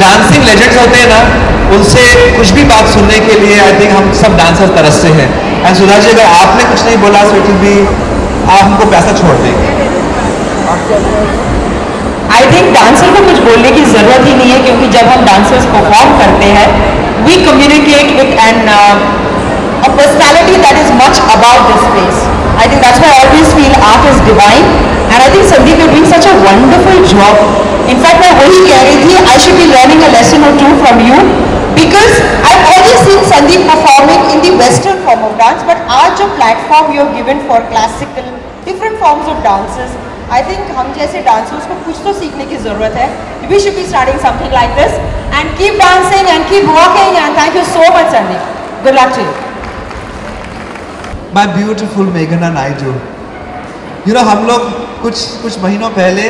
Dancing legends होते हैं ना, उनसे कुछ भी बात सुनने के लिए आई थिंक हम सब डांसर्स तरसते हैं। एंड सुधा जी, अगर आपने कुछ नहीं बोला सो इट विल बी, आप हमको पैसा छोड़ देंगे। आई थिंक डांसर को कुछ बोलने की जरूरत ही नहीं है, क्योंकि जब हम डांसर्स परफॉर्म करते हैं we communicate with an a personality that is much above this space. I think that's why I always feel art is divine, and I think Sandeep, you're doing such a wonderful job. In fact, मैं वही कह रही थी, I should be learning a lesson or two from you, because I've always seen Sandeep performing in the Western form of dance, but आज जो platform you've given for classical, different forms of dances, I think हम जैसे dancers को कुछ तो सीखने की ज़रूरत है. We should be starting something like this, and keep dancing and keep walking, and thank you so much, Sandeep. Good luck to you. My beautiful Meghna Naidu, you know, हम लोग कुछ महीनों पहले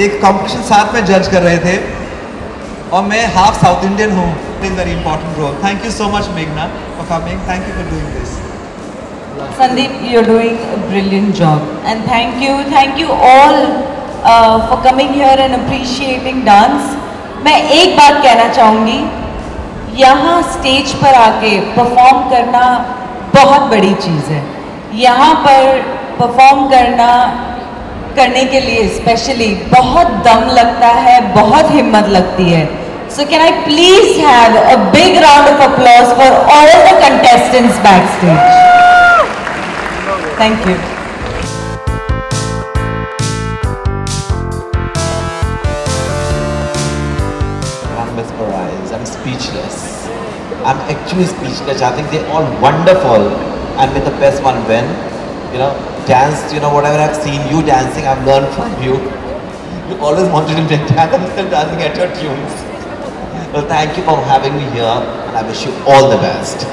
एक कंपटीशन साथ में जज कर रहे थे, और मैं हाफ साउथ इंडियन हूँ. It's very important role. Thank you so much मेघना for coming. Thank you for doing this. Sandeep, you're doing a brilliant job, and thank you all for coming here and appreciating dance. मैं एक बात कहना चाहूँगी, यहाँ stage पर आके perform करना बहुत बड़ी चीज़ है. यहाँ पर परफॉर्म करने के लिए स्पेशली बहुत दम लगता है, बहुत हिम्मत लगती है. So can I please have a big round of applause for all the contestants backstage? Thank you. I'm mesmerized. I'm speechless. I'm actually speechless. I think they're all wonderful, and with the best one win. You know, dance. You know, whatever I've seen you dancing, I've learned from you. You always wanted to make dance, and still dancing at your tunes. Well, thank you for having me here, and I wish you all the best.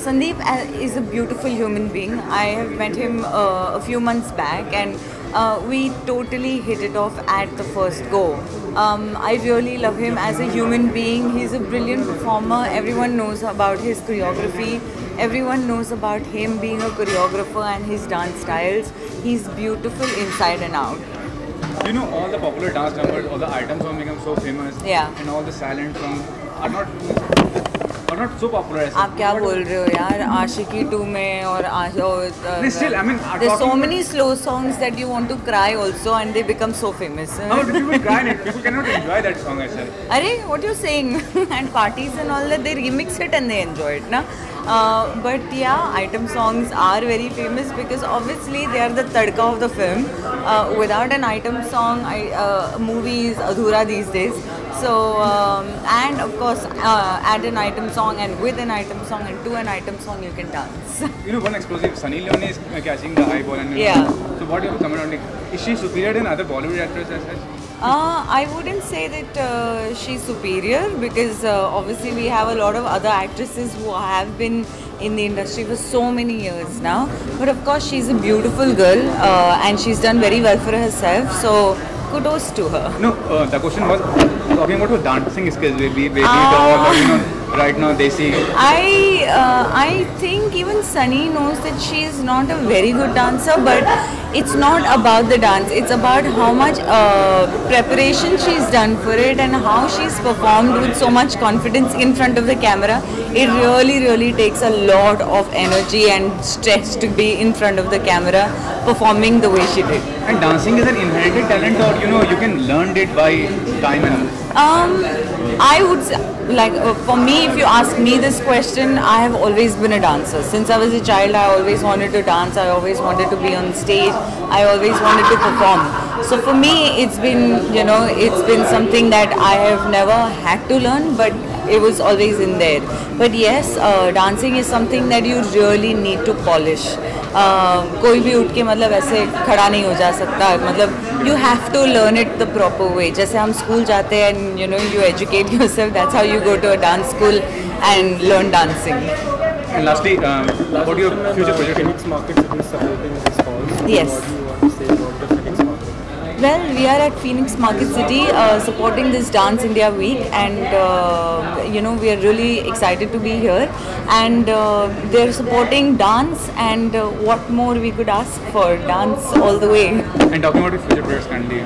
Sandeep is a beautiful human being. I have met him a few months back, and we totally hit it off at the first go. I really love him as a human being. He's a brilliant performer. Everyone knows about his choreography. Everyone knows about him being a choreographer and his dance styles. He's beautiful inside and out. You know, all the popular dance numbers, all the items have become so famous. Yeah. And all the silent songs are not so popular as आप क्या बोल रहे हो यार? आशिकी 2 में और still, I mean, there's so many slow songs that you want to cry also, and they become so famous. How do people cry in it? People cannot enjoy that song as well. Arey, what you're saying? And parties and all that, they remix it and they enjoy it, na? But yeah, item songs are very famous because obviously they are the tadka of the film. Without an item song, movie is adhura these days. So, and of course, add an item song, and with an item song and to an item song, you can dance. You know, one explosive, Sunny Leone is catching the high ball. And Yeah. So what do you have to comment on it? Is she superior than other Bollywood actresses as such? I wouldn't say that she's superior because obviously we have a lot of other actresses who have been in the industry for so many years now. But of course, she's a beautiful girl and she's done very well for herself. So kudos to her. No, the question was talking about her dancing skills. Right now they see. I think even Sunny knows that she is not a very good dancer, but it's not about the dance. It's about how much preparation she's done for it and how she's performed with so much confidence in front of the camera. It really takes a lot of energy and stress to be in front of the camera performing the way she did. And dancing is an inherited talent, or you can learn it by time and. I would say, like for me, if you ask me this question, I have always been a dancer. Since I was a child, I always wanted to dance. I always wanted to be on stage. I always wanted to perform. So for me, it's been something that I have never had to learn, but it was always in there. But yes, dancing is something that you really need to polish. कोई भी उठ के मतलब ऐसे खड़ा नहीं हो जा सकता, मतलब you have to learn it the proper way. जैसे हम स्कूल जाते हैं, you educate yourself. That's how you go to a dance school and learn dancing. And lastly, what do your future projects? Phoenix Market City is supporting this cause. Yes. What do you want to say about the Phoenix Market? Well, we are at Phoenix Market City supporting this Dance India Week, and we are really excited to be here. And they're supporting dance, and what more we could ask for? Dance all the way. And talking about your future projects, kindly.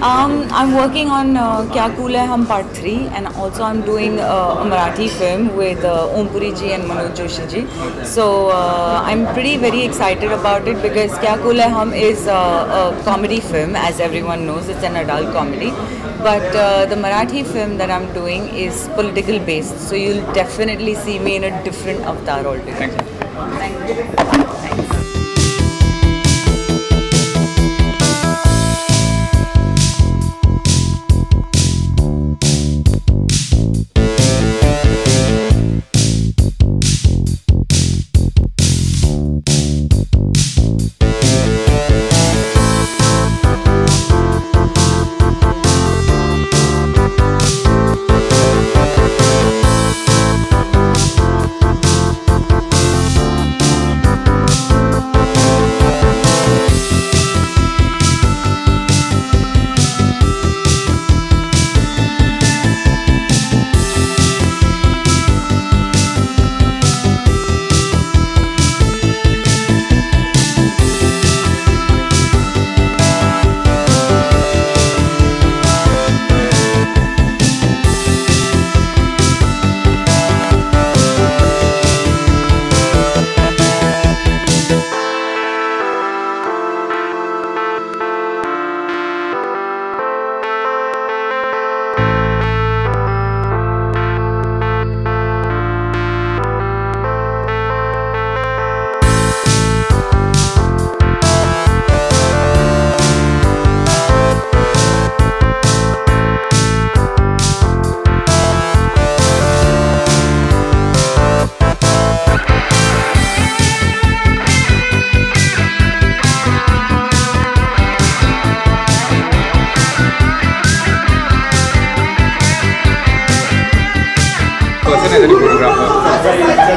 I'm working on Kya Cool Hai Hum Part 3, and also I'm doing a Marathi film with Om Puri ji and Manoj Joshi ji. So I'm very excited about it because Kya Cool Hai Hum is a comedy film, as everyone knows. It's an adult comedy. But the Marathi film that I'm doing is political based. So you'll definitely see me in a different avatar altogether. Thanks. Thank you. Thanks.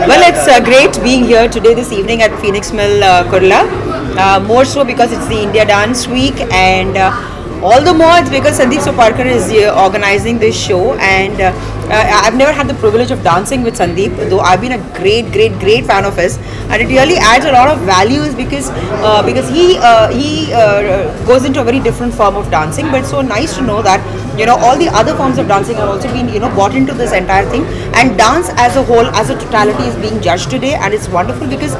Well, it's great being here today this evening at Phoenix Mill, Kurla. More so because it's the India Dance Week, and All the more it's because Sandeep Soparkar is organizing this show, and I've never had the privilege of dancing with Sandeep, though I've been a great fan of his, and it really adds a lot of values because he goes into a very different form of dancing. But it's so nice to know that all the other forms of dancing have also been bought into this entire thing, and dance as a whole, as a totality, is being judged today, and it's wonderful because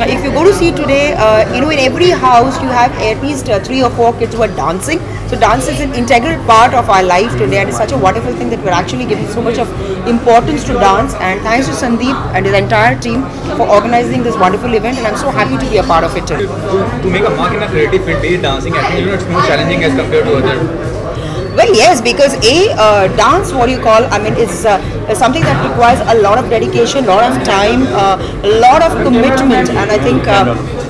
if you go to see today, in every house you have at least 3 or 4 kids who are dancing. So dance is an integral part of our life today, and it's such a wonderful thing that we're actually giving so much of importance to dance. And thanks to Sandeep and his entire team for organizing this wonderful event, and I'm so happy to be a part of it too. To make a mark in a creative field, be it dancing, I think it's more challenging as compared to other. Well, yes, because dance, is something that requires a lot of dedication, a lot of time, a lot of commitment, and I think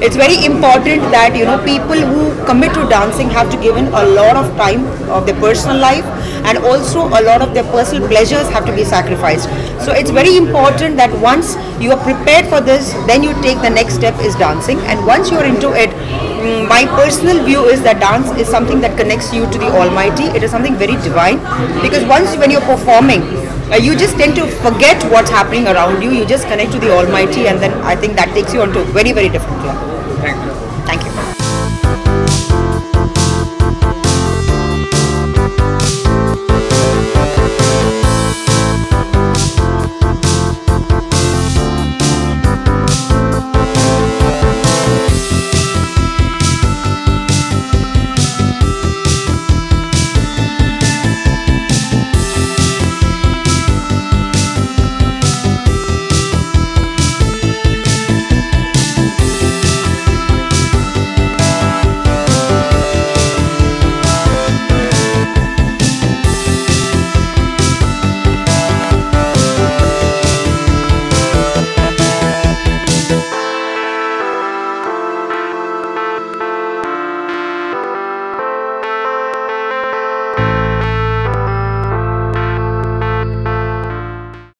it's very important that people who commit to dancing have to give in a lot of time of their personal life, and also a lot of their personal pleasures have to be sacrificed. So it's very important that once you are prepared for this, then you take the next step is dancing, and once you are into it, my personal view is that dance is something that connects you to the Almighty. It is something very divine, because when you're performing, you just tend to forget what's happening around you. You just connect to the Almighty, and then I think that takes you on to a very different level.